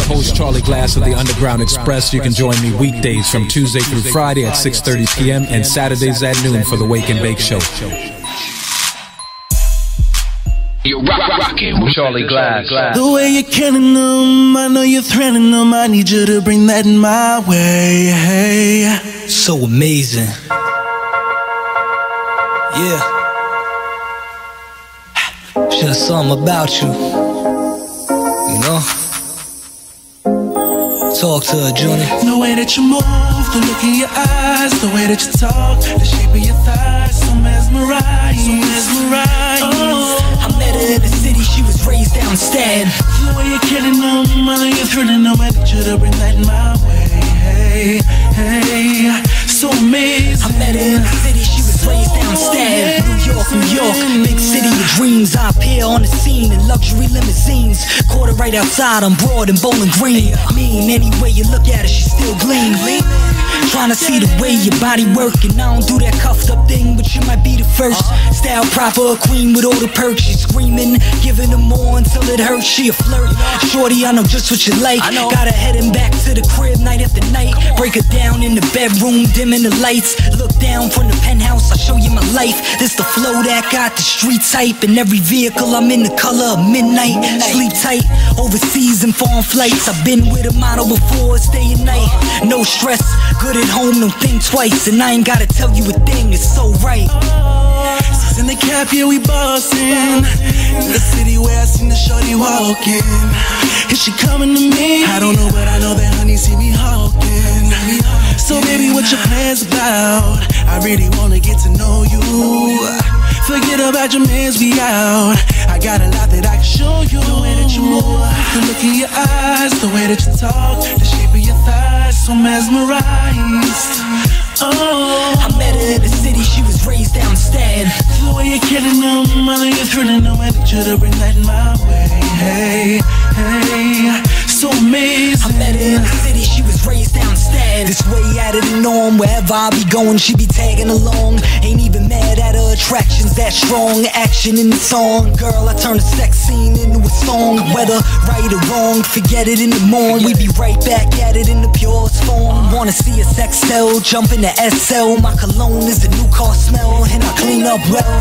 host, Charlie Glass of the Underground Express. You can join me weekdays from Tuesday through Friday at 6:30 p.m. and Saturdays at noon for the Wake and Bake Show. You're rockin' with Charlie Glass. The way you're killing them, I know you're thrilling them. I need you to bring that in my way. Hey. So amazing. Yeah. Just something about you. You know? Talk to her, Johnny. The way that you move, the look in your eyes, the way that you talk, the shape of your thighs, so mesmerized, so mesmerized. Oh, I met her in the city, she was raised downstairs. The way you're killing them, I know you're thrilling them. I need you to bring that in my way. Hey, hey, so amazing. I met her in the city, she was raised downstairs. New York, big city of dreams. I appear on the scene in luxury limousines. Caught her right outside on Broad and Bowling Green. Mean, any way you look at her, she still gleam. Trying to see the way your body working. I don't do that cuffed up thing, but you might be the first. Style proper, a queen with all the perks. She screaming, giving them more until it hurts. She a flirt. Shorty, I know just what you like. Got her heading back to the crib night after night. Break her down in the bedroom, dimming the lights. Look down from the penthouse, I'll show you my life. This the flow that got the street type. In every vehicle, I'm in the color of midnight. Sleep tight, overseas and foreign flights. I've been with a model before, stay at night. No stress, good at home, don't think twice. And I ain't gotta tell you a thing, it's so right. In the cap, yeah, we bossin'. In the city where I seen the shorty walking. Is she coming to me? I don't know, but I know that honey see me hawking. So baby, what your plans about? I really wanna get to know you. Forget about your mans, we out. I got a lot that I can show you. The way that you move, the look in your eyes, the way that you talk, the shape of your thighs, so mesmerized. Oh, I met her in the city, she was raised downstairs. The way you're killing them, I know you're thrilling them. I need you to bring that in my way. Hey, hey, so amazing. I met her in the city, she was raised downstairs. This way out of the norm, wherever I be going, she be tagging along. Ain't even mad at her attractions that strong. Action in the song, girl, I turn a sex scene into a song. Whether right or wrong, forget it in the morning. We be right back at it in the purest form. Wanna see a sex cell, jump in the SL. My cologne is the new car smell, and I clean up well.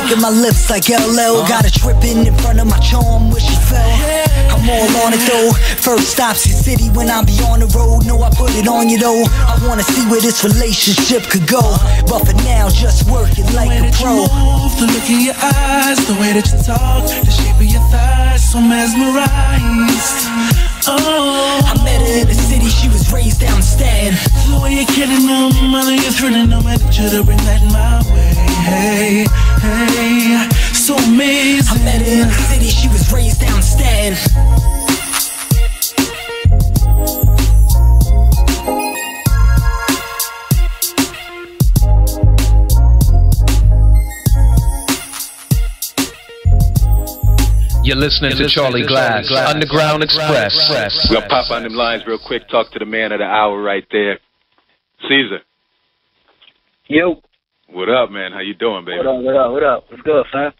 Look at my lips like LL. Got her tripping in front of my charm where she fell. I'm all on it though. First stop's your city when I be on the road. No, I put it on you though. I wanna see where this relationship could go. But for now, just work it like a pro. The look in your eyes, the way that you talk, the shape of your thighs, so mesmerized. Oh, I met her in the city, she was raised downstairs. The way you're killing them, I know you're thrilling them. I need you to bring that in my way. Hey, hey, so amazing. I met her in the city, she was raised downstairs. You're listening to Charlie Glass, Underground Express. We're gonna pop on them lines real quick, talk to the man of the hour right there. Caesar. Yo. What up, man? How you doing, baby? What up? What's good, fam?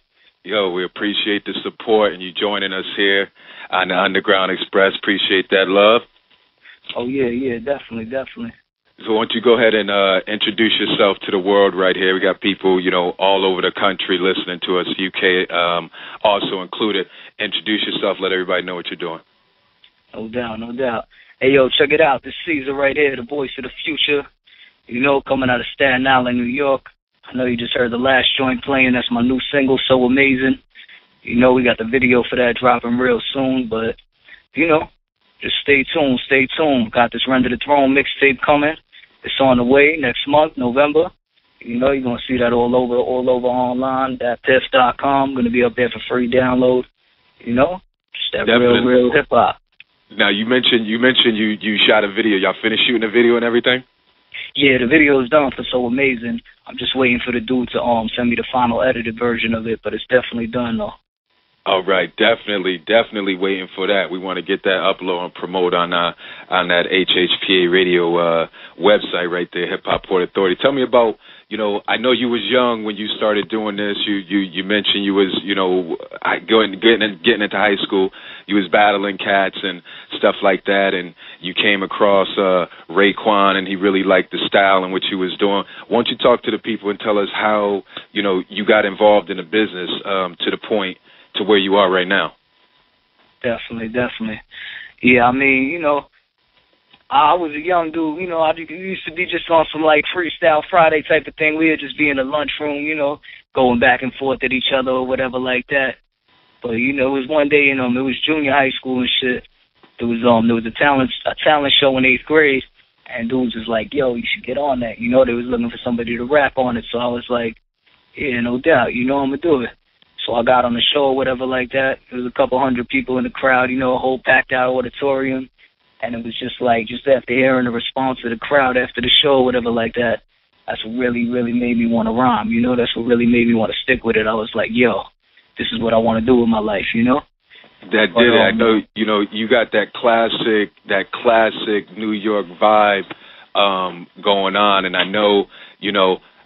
Yo, we appreciate the support and you joining us here on the Underground Express. Appreciate that love. Oh, yeah, definitely. So why don't you go ahead and introduce yourself to the world right here. We got people, you know, all over the country listening to us, UK also included. Introduce yourself, let everybody know what you're doing. No doubt. Hey, yo, check it out. This Caesar right here, the voice of the future. You know, coming out of Staten Island, New York. I know you just heard the last joint playing. That's my new single, So Amazing. You know, we got the video for that dropping real soon, but, you know, just stay tuned. Got this Render the Throne mixtape coming. It's on the way next month, November. You know, you're going to see that all over online, thatpiff.com. Going to be up there for free download. You know, just that real hip-hop. Now, you mentioned you shot a video. Y'all finished shooting the video and everything? Yeah, the video is done for So Amazing. I'm just waiting for the dude to send me the final edited version of it, but it's definitely done, though. All right, definitely waiting for that. We want to get that upload and promote on that HHPA radio website right there, Hip Hop Port Authority. Tell me about, I know you was young when you started doing this. You mentioned you was, getting into high school. You was battling cats and stuff like that, and you came across Raekwon, and he really liked the style and what you was doing. Why don't you talk to the people and tell us how, you got involved in the business to the point to where you are right now? Definitely. Yeah, I mean, I was a young dude, I used to be just on some like Freestyle Friday type of thing. We'd just be in the lunchroom, going back and forth at each other or whatever like that. But, it was one day, it was junior high school and shit. There was a talent show in 8th grade, and dudes was like, yo, you should get on that. They was looking for somebody to rap on it. So I was like, yeah, no doubt, I'm going to do it. So I got on the show or whatever like that. There was a couple hundred people in the crowd, a whole packed out auditorium. And it was just like, just after hearing the response of the crowd after the show or whatever like that, that's what really, really made me want to rhyme. That's what really made me want to stick with it. I was like, yo, this is what I want to do with my life, That did it. I know, you got that classic New York vibe going on. And I know,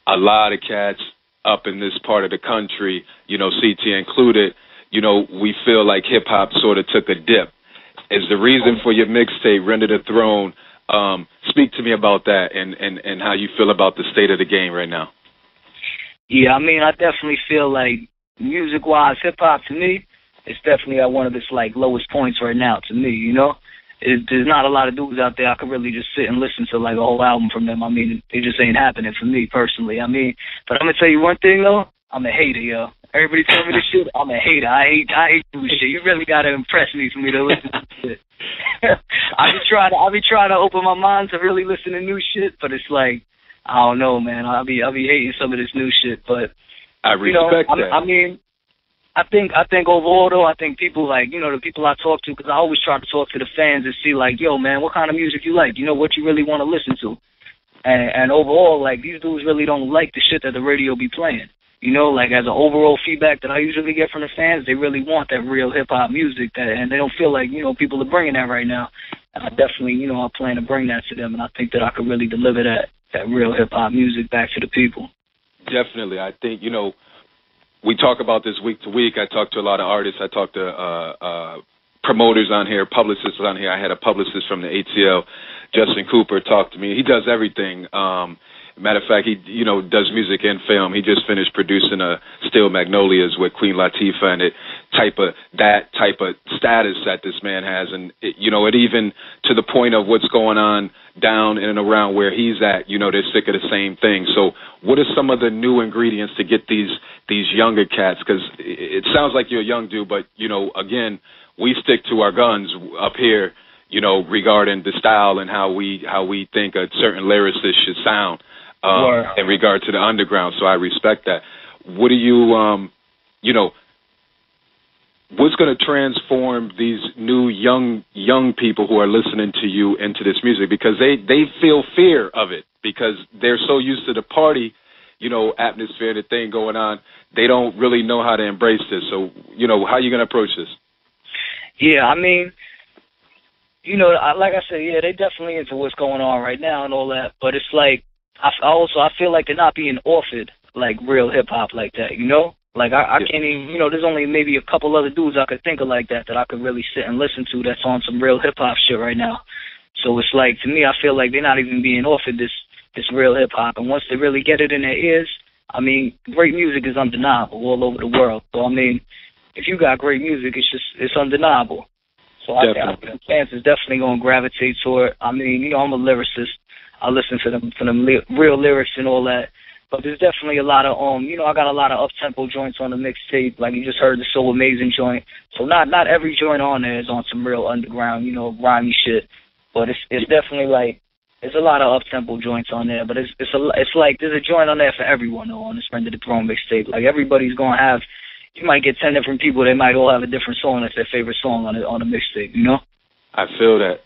a lot of cats up in this part of the country, CT included, we feel like hip-hop sort of took a dip. Is the reason for your mixtape, Render the Throne, speak to me about that and how you feel about the state of the game right now. Yeah, I mean, I definitely feel like music-wise, hip-hop to me, it's definitely at one of its, like, lowest points right now to me, There's not a lot of dudes out there I could really just sit and listen to, like, a whole album from them. I mean, it just ain't happening for me personally. I mean, but I'm going to tell you one thing, though. I'm a hater, yo. Everybody tell me this shit, I'm a hater. I hate doing shit. You really got to impress me for me to listen to shit. I be trying to open my mind to really listen to new shit, but it's like, I don't know, man. I'll be hating some of this new shit, but I respect that. I mean, I think overall, though, I think people like, the people I talk to, because I always try to talk to the fans and see, like, yo, man, what kind of music you like? What you really want to listen to? And overall, like, these dudes really don't like the shit that the radio be playing. Like, as an overall feedback that I usually get from the fans, they really want that real hip-hop music, and they don't feel like, people are bringing that right now. And I definitely, I plan to bring that to them, and I think that I could really deliver that real hip-hop music back to the people. Definitely. I think, we talk about this week to week. I talk to a lot of artists. I talk to promoters on here, publicists on here. I had a publicist from the ATL, Justin Cooper, talk to me. He does everything. Matter of fact, he does music and film. He just finished producing Still Magnolias with Queen Latifah, and that type of status that this man has, and it even to the point of what's going on down in and around where he's at. They're sick of the same thing. So, what are some of the new ingredients to get these younger cats? Because it sounds like you're a young dude, but again, we stick to our guns up here. Regarding the style and how we think a certain lyricist should sound. In regard to the underground, so I respect that. What do you, what's going to transform these new young people who are listening to you into this music? Because they feel fear of it because they're so used to the party, atmosphere, the thing going on. They don't really know how to embrace this. So, how are you going to approach this? Yeah, I mean, like I said, yeah, they definitely into what's going on right now and all that. But it's like, I feel like they're not being offered, like, real hip-hop like that, Like, I can't even, there's only maybe a couple other dudes I could think of like that I could really sit and listen to that's on some real hip-hop shit right now. So it's like, to me, I feel like they're not even being offered this real hip-hop. And once they really get it in their ears, I mean, great music is undeniable all over the world. So, I mean, if you got great music, it's undeniable. So I think the fans is definitely going to gravitate toward it. I mean, I'm a lyricist. I listen to them real lyrics and all that. But there's definitely a lot of I got a lot of up-tempo joints on the mixtape. Like you just heard the So Amazing joint. So not every joint on there is on some real underground, grimy shit. But it's definitely like there's a lot of up-tempo joints on there. But it's like there's a joint on there for everyone though on this Render the Throne mixtape. Like everybody's gonna have. You might get 10 different people. They might all have a different song that's their favorite song on the mixtape. I feel that.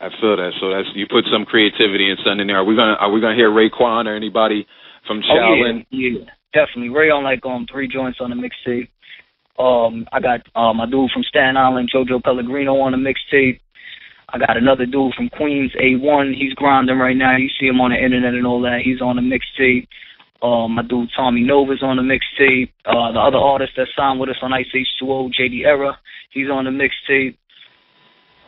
So that's you put some creativity and something in there. Are we gonna hear Raekwon or anybody from Shaolin? Yeah, definitely. Ray on like 3 joints on the mixtape. I got my dude from Staten Island, Jojo Pellegrino, on the mixtape. I got another dude from Queens, A1. He's grinding right now. You see him on the internet and all that. He's on the mixtape. My dude Tommy Nova's on the mixtape. The other artist that signed with us on IceH20, JD Era, he's on the mixtape.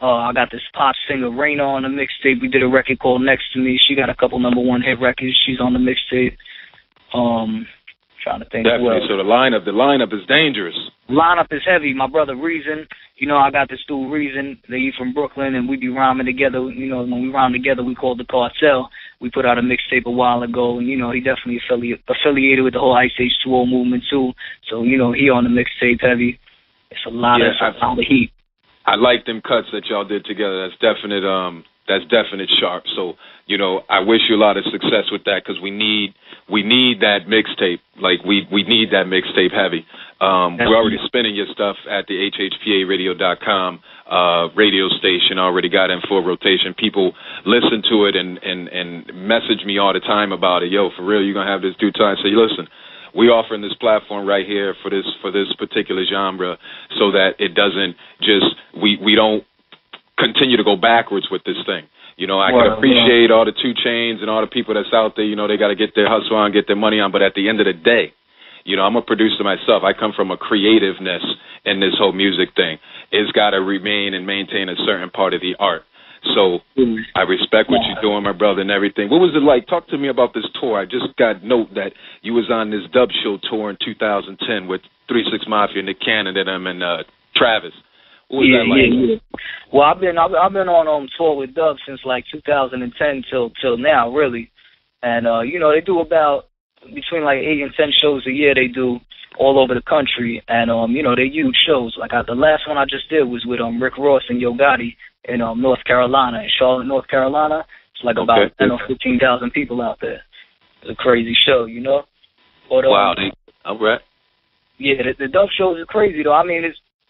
I got this pop singer, Raina, on the mixtape. We did a record called Next to Me. She got a couple #1 hit records. She's on the mixtape. Trying to think. Definitely. So the lineup is dangerous. Lineup is heavy. My brother Reason, you know, I got this dude Reason. He's from Brooklyn, and we be rhyming together. You know, when we rhyme together, we call the Cartel. We put out a mixtape a while ago, and you know, he definitely affiliated with the whole IceH20 movement too. So you know, he on the mixtape heavy. It's a lot of heat. I like them cuts that y'all did together. That's definite sharp. So, you know, I wish you a lot of success with that, because we need that mixtape. Like, we need that mixtape heavy. We're already spinning your stuff at the HHPAradio.com radio station. Already got in full rotation. People listen to it and message me all the time about it. Yo, for real, you're going to have this due time. Say, listen, we offering this platform right here for this particular genre, so that it doesn't just, we don't continue to go backwards with this thing. You know, I can appreciate all the 2 Chainz and all the people that's out there. You know, they got to get their hustle on, get their money on. But at the end of the day, you know, I'm a producer myself. I come from a creativeness in this whole music thing. It's got to remain and maintain a certain part of the art. So I respect what you're doing, my brother, and everything. What was it like? Talk to me about this tour. I just got note that you was on this Dub Show tour in 2010 with 3 6 Mafia, Nick Cannon, and Travis. What was that like? Yeah. Well, I've been on tour with Dub since like 2010 till now, really. And you know, they do about between like 8 and 10 shows a year. They do all over the country, and you know, they're huge shows. Like the last one I just did was with Rick Ross and Yo Gotti in North Carolina, in Charlotte, North Carolina. It's like about 10 or 15,000 people out there. It's a crazy show, you know. But, wow, all right. Yeah, the Dub shows are crazy though. I mean,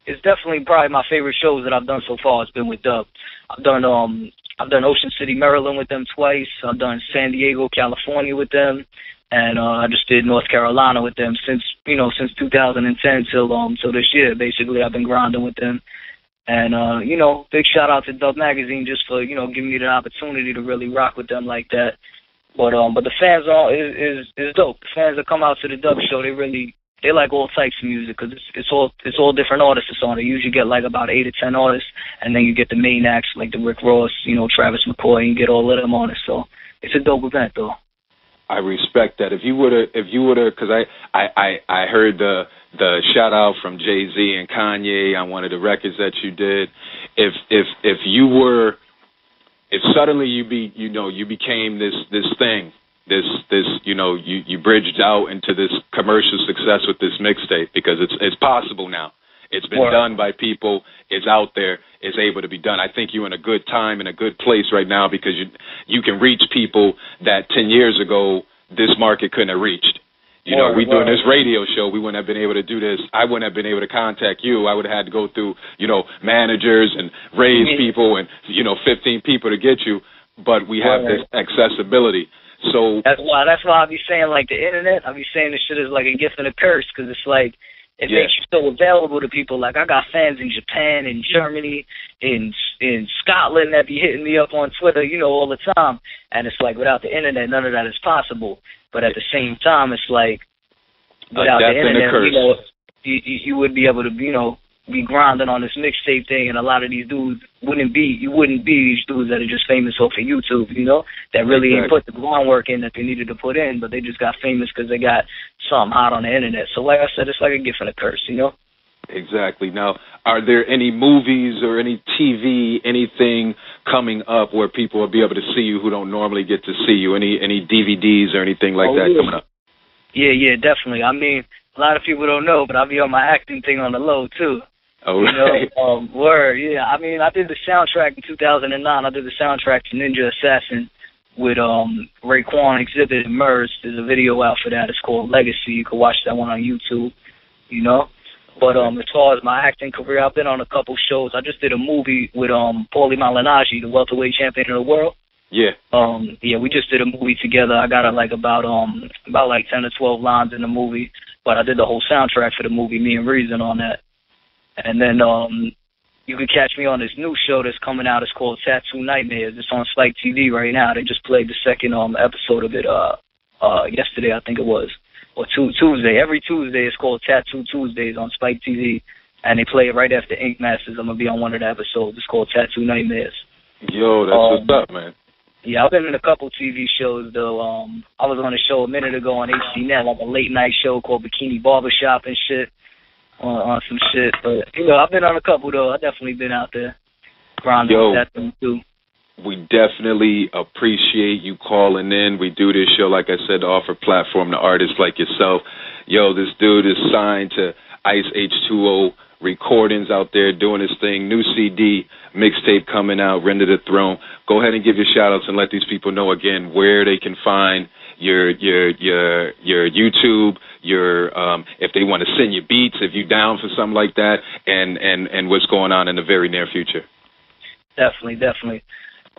it's definitely probably my favorite shows that I've done so far. It's been with Dub. I've done Ocean City, Maryland with them twice. I've done San Diego, California with them, and I just did North Carolina with them since 2010 till this year. Basically, I've been grinding with them. And you know, big shout out to Dub Magazine just for, you know, giving me the opportunity to really rock with them like that. But the fans is dope. The fans that come out to the Dub show, they like all types of music, because it's all different artists that's on it. You usually get like about 8 or 10 artists, and then you get the main acts like the Rick Ross, you know, Travis McCoy, and you get all of them on it. So it's a dope event though. I respect that. If you would've, because I heard the shout out from Jay-Z and Kanye on one of the records that you did. If suddenly you became this thing, you know, you bridged out into this commercial success with this mixtape, because it's possible now. It's been done by people. It's out there. It's able to be done. I think you're in a good time, in a good place right now, because you can reach people that 10 years ago this market couldn't have reached. You know, we doing this radio show, we wouldn't have been able to do this. I wouldn't have been able to contact you. I would have had to go through, you know, managers and raise people and, you know, 15 people to get you. But we have this accessibility. So that's why I be saying, like, the internet, I be saying this shit is like a gift and a curse, because it's like, it makes you so available to people. Like, I got fans in Japan, in Germany, in Scotland that be hitting me up on Twitter, you know, all the time. And it's like, without the internet, none of that is possible. But at the same time, it's like, without the internet, you know, you would be able to, you know, be grinding on this mixtape thing, and a lot of these dudes wouldn't be these dudes that are just famous off of YouTube, you know, that really ain't put the groundwork in that they needed to put in, but they just got famous because they got something hot on the internet. So like I said, it's like a gift and a curse, you know? Exactly. Now, are there any movies or any TV, anything coming up where people will be able to see you who don't normally get to see you? Any DVDs or anything like that coming up? Yeah, definitely. I mean, a lot of people don't know, but I'll be on my acting thing on the low, too. Oh, right. You know, yeah. I mean, I did the soundtrack in 2009. I did the soundtrack to Ninja Assassin with Raekwon, Exhibit, and Murs. There's a video out for that. It's called Legacy. You can watch that one on YouTube, you know. But as far as my acting career, I've been on a couple shows. I just did a movie with Paulie Malignaggi, the welterweight champion of the world. Yeah. Yeah, we just did a movie together. I got like about 10 or 12 lines in the movie, but I did the whole soundtrack for the movie, me and Reason on that. And then you can catch me on this new show that's coming out. It's called Tattoo Nightmares. It's on Spike TV right now. They just played the second episode of it yesterday, I think it was, or Tuesday. Every Tuesday it's called Tattoo Tuesdays on Spike TV, and they play it right after Ink Masters. I'm gonna be on one of the episodes. It's called Tattoo Nightmares. Yo, that's what's up, man. Yeah, I've been in a couple TV shows, though. I was on a show a minute ago on HDNet, like a late-night show called Bikini Barbershop and shit, on some shit. But, you know, I've been on a couple, though. I've definitely been out there grinding with that thing, too. We definitely appreciate you calling in. We do this show, like I said, to offer platform to artists like yourself. Yo, this dude is signed to IceH20 Recordings out there doing his thing. New CD, mixtape coming out, Render the Throne. Go ahead and give your shout-outs and let these people know again where they can find your YouTube, your if they want to send you beats, if you down for something like that, and what's going on in the very near future. Definitely.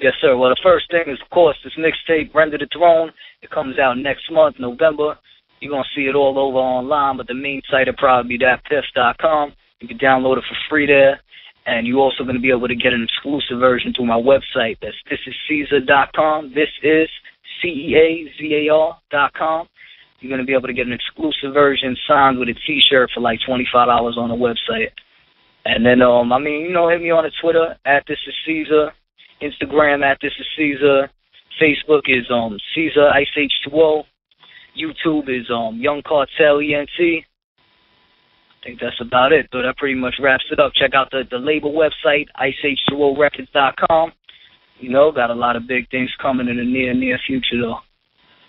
Yes, sir. Well, the first thing is, of course, this mixtape, Render the Throne. It comes out next month, November. You're going to see it all over online, but the main site will probably be thatpiff.com. You can download it for free there. And you're also going to be able to get an exclusive version through my website. That's thisiscaesar.com. This is CEAZAR.com. You're going to be able to get an exclusive version signed with a T-shirt for like $25 on the website. And then, hit me on the Twitter, @thisiscaesar. Instagram, @thisiscaesar. Facebook is CEAZAR IceH20. YouTube is Young Cartel ENT. I think that's about it, but that pretty much wraps it up. Check out the label website, IceH20Records.com. You know, got a lot of big things coming in the near future, though.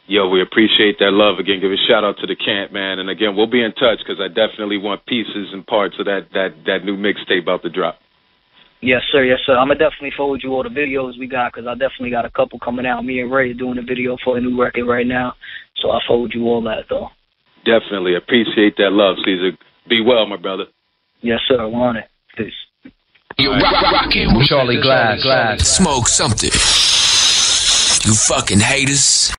Yo, we appreciate that love. Again, give a shout-out to the camp, man. And again, we'll be in touch because I definitely want pieces and parts of that new mixtape about to drop. Yes, sir. Yes, sir. I'm going to definitely forward you all the videos we got because I definitely got a couple coming out. Me and Ray are doing a video for a new record right now, so I'll forward you all that, though. Definitely. Appreciate that love, Caesar. Be well, my brother. Yes, sir. I'm on it. Peace. You're rocking with Charlie Glass. Smoke something. You fucking haters.